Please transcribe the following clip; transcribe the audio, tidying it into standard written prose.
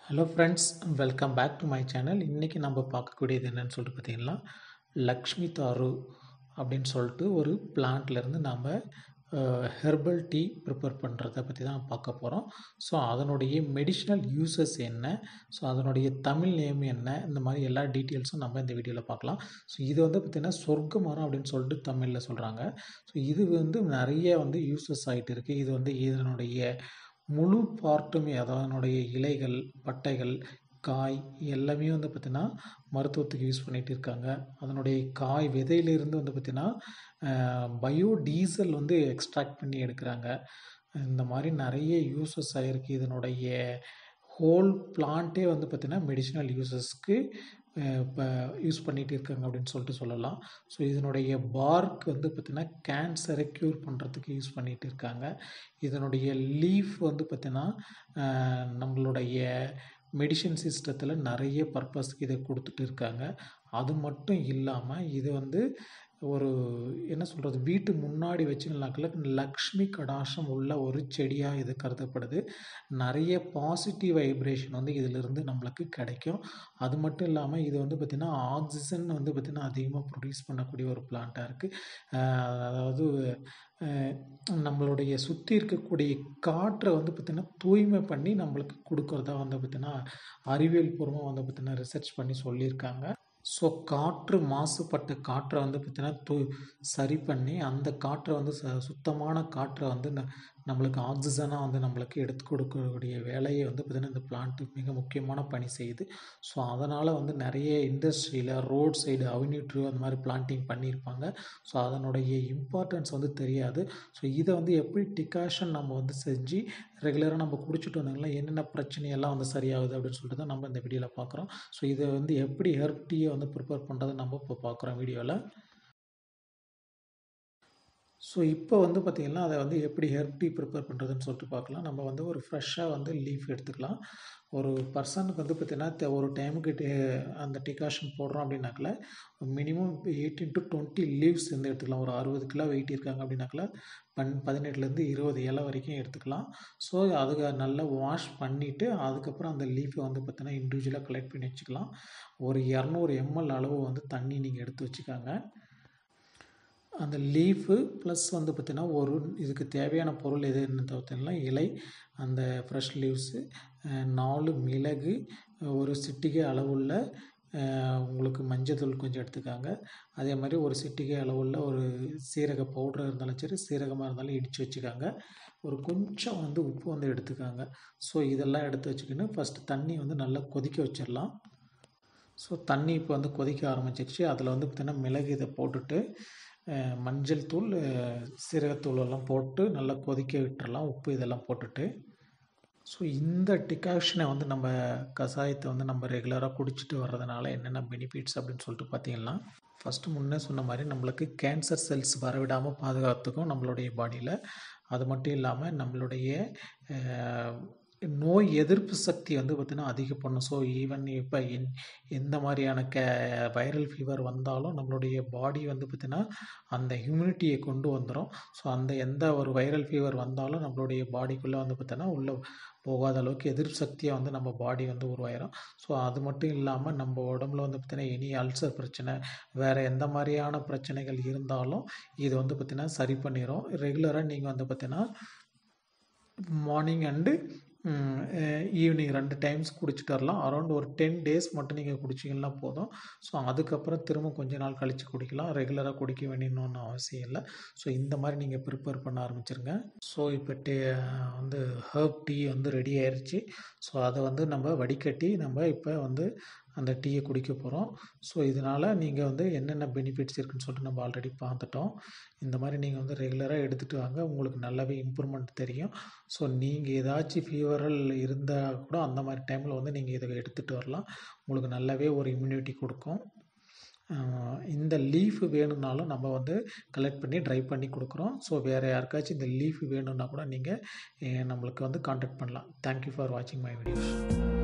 Hello friends, welcome back to my channel. இன்றைக்கி நம்ம பார்க்கக்கூடியது என்னென்னு சொல்லிட்டு பார்த்தீங்கன்னா, லக்ஷ்மி தாரு அப்படின்னு சொல்லிட்டு ஒரு பிளான்ட்லேருந்து நாம் ஹெர்பல் டீ ப்ரிப்பேர் பண்ணுறத பற்றி தான் பார்க்க போகிறோம். ஸோ அதனுடைய மெடிஷனல் யூசஸ் என்ன, ஸோ அதனுடைய தமிழ் நேம் என்ன, இந்த மாதிரி எல்லா டீட்டெயில்ஸும் நம்ம இந்த வீடியோவில் பார்க்கலாம். ஸோ இது வந்து பார்த்திங்கன்னா சொர்க்க மரம் அப்படின்னு சொல்லிட்டு தமிழில் சொல்கிறாங்க. ஸோ இது வந்து நிறைய யூசஸ் ஆகிட்டு இருக்குது. இது இதனுடைய முழு பார்ட்டுமே, அதாவது அதனுடைய இலைகள், பட்டைகள், காய் எல்லாமே பார்த்திங்கன்னா மருத்துவத்துக்கு யூஸ் பண்ணிகிட்டு இருக்காங்க. அதனுடைய காய் விதையிலிருந்து பார்த்திங்கன்னா பயோடீசல் எக்ஸ்ட்ராக்ட் பண்ணி எடுக்கிறாங்க. இந்த மாதிரி நிறைய யூசஸ் ஆகிருக்கு. இதனுடைய ஹோல் பிளான்ட்டே பார்த்திங்கன்னா மெடிசினல் யூசஸ்க்கு இப்போ யூஸ் பண்ணிகிட்டு இருக்காங்க அப்படின்னு சொல்லிட்டு சொல்லலாம். ஸோ இதனுடைய பார்க் பார்த்திங்கன்னா கேன்சரை க்யூர் பண்ணுறதுக்கு யூஸ் பண்ணிகிட்டு இருக்காங்க. இதனுடைய லீஃப் பார்த்திங்கன்னா நம்மளுடைய மெடிசின் சிஸ்டத்தில் நிறைய பர்பஸ்க்கு இதை கொடுத்துட்டு இருக்காங்க. அது மட்டும் இல்லாமல் இது ஒரு என்ன சொல்கிறது, வீட்டு முன்னாடி வச்சுனாக்கல லக்ஷ்மி கடாஷம் உள்ள ஒரு செடியாக இது கருதப்படுது. நிறைய பாசிட்டிவ் வைப்ரேஷன் இதிலிருந்து நம்மளுக்கு கிடைக்கும். அது மட்டும் இல்லாமல் இது பார்த்திங்கன்னா ஆக்சிஜன் பார்த்திங்கன்னா அதிகமாக ப்ரொடியூஸ் பண்ணக்கூடிய ஒரு பிளான்ட்டாக இருக்குது. அதாவது நம்மளுடைய சுற்றி இருக்கக்கூடிய காற்றை பார்த்திங்கன்னா தூய்மை பண்ணி நம்மளுக்கு கொடுக்குறதா பார்த்திங்கன்னா அறிவியல் பூர்வமாக பார்த்திங்கன்னா ரிசர்ச் பண்ணி சொல்லியிருக்காங்க. ஸோ காற்று மாசுபட்ட காற்றை பார்த்திங்கன்னா சரி பண்ணி அந்த காற்றை சுத்தமான காற்றை நம்மளுக்கு ஆக்சிஜனாக நம்மளுக்கு எடுத்து கொடுக்கக்கூடிய வேலையை பார்த்திங்கன்னா இந்த பிளான்ட்டு மிக முக்கியமான பணி செய்யுது. ஸோ அதனால் நிறைய இண்டஸ்ட்ரியில் ரோட் சைடு அவென்யூ அந்த மாதிரி பிளான்டிங் பண்ணியிருப்பாங்க. ஸோ அதனுடைய இம்பார்ட்டன்ஸ் தெரியாது. ஸோ இதை எப்படி டிகாஷன் நம்ம செஞ்சு ரெகுலராக நம்ம குடிச்சிட்டு வந்தாங்களா என்னென்ன பிரச்சனையெல்லாம் சரியாகுது அப்படின்னு சொல்லிட்டு தான் நம்ம இந்த வீடியோவில் பார்க்குறோம். ஸோ இதை எப்படி ஹெர்ப் டீயை ப்ரிப்பேர் பண்ணுறது நம்ம இப்போ பார்க்குறோம் வீடியோவில். ஸோ இப்போ பார்த்திங்கன்னா அதை எப்படி ஹெர்ப் டீ ப்ரிப்பேர் பண்ணுறதுன்னு சொல்லிட்டு பார்க்கலாம். நம்ம ஒரு ஃப்ரெஷ்ஷாக லீஃப் எடுத்துக்கலாம். ஒரு பர்சனுக்கு பார்த்திங்கன்னா ஒரு டைமுக்கு அந்த டிகாஷன் போடுறோம் அப்படின்னாக்கல மினிமம் 18 to 20 லீவ்ஸ் எடுத்துக்கலாம். ஒரு 60 கிலோ வெயிட் இருக்காங்க அப்படின்னாக்கல 18லேருந்து 20 இலை வரைக்கும் எடுத்துக்கலாம். ஸோ அதுக்கு நல்லா வாஷ் பண்ணிவிட்டு அதுக்கப்புறம் அந்த லீஃபை பார்த்திங்கன்னா இண்டிவிஜுவலாக கலெக்ட் பண்ணி வச்சுக்கலாம். ஒரு 200 ml அளவு தண்ணி நீங்கள் எடுத்து வச்சுக்காங்க. அந்த லீஃபு ப்ளஸ் பார்த்திங்கன்னா இதுக்கு தேவையான பொருள் எதுன்னு பார்த்தீங்கன்னா இலை, அந்த ஃப்ரெஷ் லீவ்ஸு, 4 மிளகு, ஒரு சிட்டிகை அளவுள்ள உங்களுக்கு மஞ்சத்தூள் கொஞ்சம் எடுத்துக்காங்க. அதே மாதிரி ஒரு சிட்டிகை அளவுள்ள ஒரு சீரக பவுடராக இருந்தாலும் சரி, சீரகமாக இருந்தாலும் இடித்து வச்சுக்காங்க. ஒரு கொஞ்சம் உப்பு எடுத்துக்காங்க. ஸோ இதெல்லாம் எடுத்து வச்சுக்கின்னு ஃபஸ்ட்டு தண்ணி நல்லா கொதிக்க வச்சிடலாம். ஸோ தண்ணி இப்போ கொதிக்க ஆரம்பிச்சிருச்சு. அதில் பார்த்திங்கன்னா மிளகு இதை போட்டுட்டு மஞ்சள் தூள், சீரகத்தூள் எல்லாம் போட்டு நல்லா கொதிக்க விட்டுறலாம். உப்பு இதெல்லாம் போட்டுட்டு ஸோ இந்த டிகாஷனை நம்ம கஷாயத்தை நம்ம ரெகுலராக குடிச்சிட்டு வர்றதுனால என்னென்ன பெனிஃபிட்ஸ் அப்படின்னு சொல்லிட்டு பார்த்தீங்கன்னா, ஃபஸ்ட்டு முன்னே சொன்ன மாதிரி நம்மளுக்கு கேன்சர் செல்ஸ் வரவிடாமல் பாதுகாத்துக்கும் நம்மளுடைய பாடியில். அது மட்டும் இல்லாமல் நம்மளுடைய நோய் எதிர்ப்பு சக்தி பார்த்திங்கன்னா அதிகம் பண்ணும். ஸோ ஈவன் இப்போ எந்த மாதிரியான வைரல் ஃபீவர் வந்தாலும் நம்மளுடைய பாடி பார்த்திங்கன்னா அந்த இம்யூனிட்டியை கொண்டு வந்துடும். ஸோ அந்த எந்த ஒரு வைரல் ஃபீவர் வந்தாலும் நம்மளுடைய பாடிக்குள்ளே பார்த்திங்கன்னா உள்ளே போகாத அளவுக்கு எதிர்ப்பு சக்தியாக நம்ம பாடி உருவாயிரும். ஸோ அது மட்டும் இல்லாமல் நம்ம உடம்புல பார்த்திங்கன்னா எனி அல்சர் பிரச்சனை, வேறு எந்த மாதிரியான பிரச்சனைகள் இருந்தாலும் இது பார்த்திங்கன்னா சரி பண்ணிடும். ரெகுலராக நீங்கள் பார்த்திங்கன்னா மார்னிங் அண்டு ஈவினிங் 2 டைம்ஸ் குடிச்சிட்டு வரலாம். அரௌண்ட் ஒரு 10 டேஸ் மட்டும் நீங்கள் குடிச்சிங்கன்னா போதும். ஸோ அதுக்கப்புறம் திரும்ப கொஞ்ச நாள் கழித்து குடிக்கலாம். ரெகுலராக குடிக்க வேண்டியன்னு அவசியம் இல்லை. ஸோ இந்த மாதிரி நீங்கள் ப்ரிப்பேர் பண்ண ஆரம்பிச்சிருங்க. ஸோ இப்போ ஹெர்ப் டீ ரெடி ஆயிடுச்சு. ஸோ அதை நம்ம வடிகட்டி நம்ம இப்போ அந்த டீயை குடிக்க போகிறோம். ஸோ இதனால் நீங்கள் என்னென்ன பெனிஃபிட்ஸ் இருக்குதுன்னு சொல்லிட்டு நம்ம ஆல்ரெடி பார்த்துட்டோம். இந்த மாதிரி நீங்கள் ரெகுலராக எடுத்துகிட்டு வாங்க, உங்களுக்கு நல்லாவே இம்ப்ரூவ்மெண்ட் தெரியும். ஸோ நீங்கள் ஏதாச்சும் ஃபீவரல் இருந்தால் கூட அந்த மாதிரி டைமில் நீங்கள் இதை எடுத்துகிட்டு வரலாம். உங்களுக்கு நல்லாவே ஒரு இம்யூனிட்டி கொடுக்கும். இந்த லீஃப் வேணும்னாலும் நம்ம கலெக்ட் பண்ணி ட்ரை பண்ணி கொடுக்குறோம். ஸோ வேறு யாருக்காச்சும் இந்த லீஃப் வேணும்னா கூட நீங்கள் நம்மளுக்கு கான்டாக்ட் பண்ணலாம். தேங்க்யூ ஃபார் வாட்சிங் மை வீடியோஸ்.